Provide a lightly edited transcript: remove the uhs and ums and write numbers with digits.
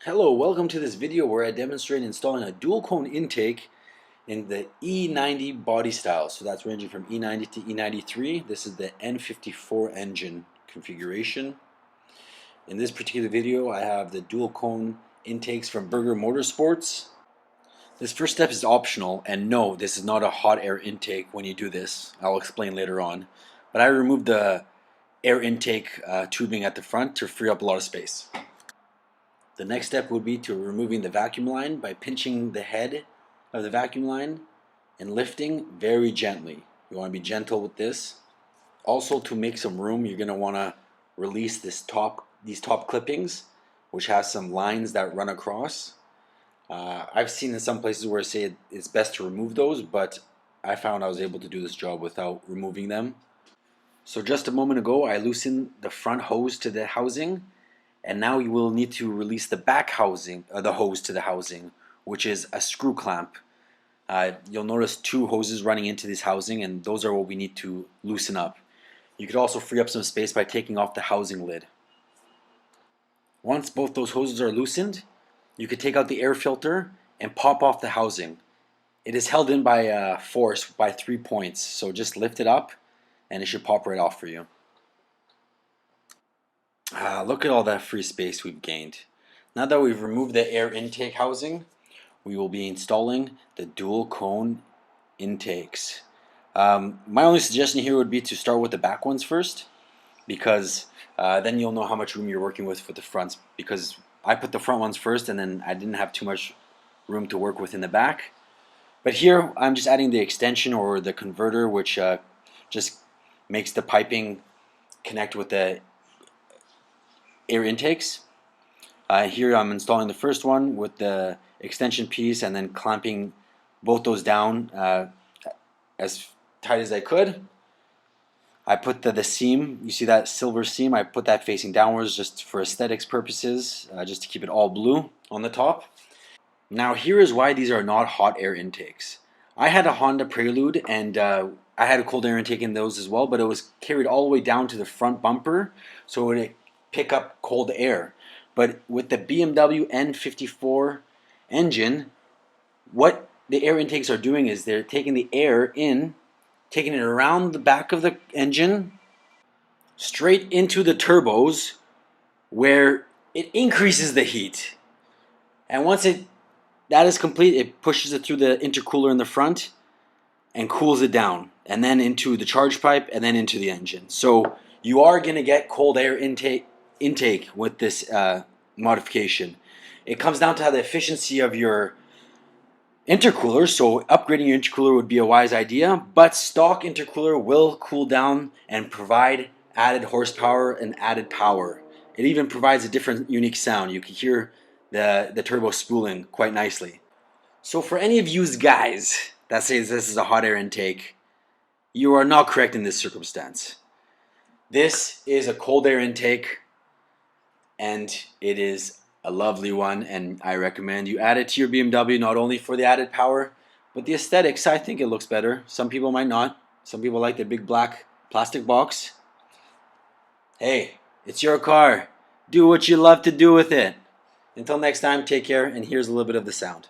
Hello, welcome to this video where I demonstrate installing a dual cone intake in the E90 body style. So that's ranging from E90 to E93. This is the N54 engine configuration. In this particular video I have the dual cone intakes from Burger Motorsports. This first step is optional, and no, this is not a hot air intake when you do this. I'll explain later on. But I removed the air intake tubing at the front to free up a lot of space. The next step would be to removing the vacuum line by pinching the head of the vacuum line and lifting very gently. You want to be gentle with this. Also, to make some room, you're going to want to release these top clippings, which has some lines that run across. I've seen in some places where I say it's best to remove those, but I found I was able to do this job without removing them. So just a moment ago I loosened the front hose to the housing, and now you will need to release the back housing, the hose to the housing, which is a screw clamp. You'll notice two hoses running into this housing, and those are what we need to loosen up. You could also free up some space by taking off the housing lid. Once both those hoses are loosened, you could take out the air filter and pop off the housing. It is held in by force by 3 points, so just lift it up and it should pop right off for you. Look at all that free space we've gained. Now that we've removed the air intake housing, we will be installing the dual cone intakes. My only suggestion here would be to start with the back ones first, because then you'll know how much room you're working with for the fronts, because I put the front ones first and then I didn't have too much room to work with in the back. But here I'm just adding the extension or the converter, which just makes the piping connect with the air intakes. Here I'm installing the first one with the extension piece and then clamping both those down as tight as I could. I put the seam, you see that silver seam, I put that facing downwards just for aesthetics purposes, just to keep it all blue on the top. Now here is why these are not hot air intakes. I had a Honda Prelude, and I had a cold air intake in those as well, but it was carried all the way down to the front bumper, so it pick up cold air. But with the BMW N54 engine, what the air intakes are doing is they're taking the air in, taking it around the back of the engine, straight into the turbos, where it increases the heat. And once that is complete, it pushes it through the intercooler in the front and cools it down, and then into the charge pipe, and then into the engine. So you are going to get cold air intake with this modification. It comes down to the efficiency of your intercooler, so upgrading your intercooler would be a wise idea, but stock intercooler will cool down and provide added horsepower and added power. It even provides a different unique sound. You can hear the turbo spooling quite nicely. So for any of you guys that say this is a hot air intake, you are not correct in this circumstance. This is a cold air intake, and it is a lovely one, and I recommend you add it to your BMW, not only for the added power, but the aesthetics. I think it looks better. Some people might not. Some people like the big black plastic box. Hey, it's your car. Do what you love to do with it. Until next time, take care, and here's a little bit of the sound.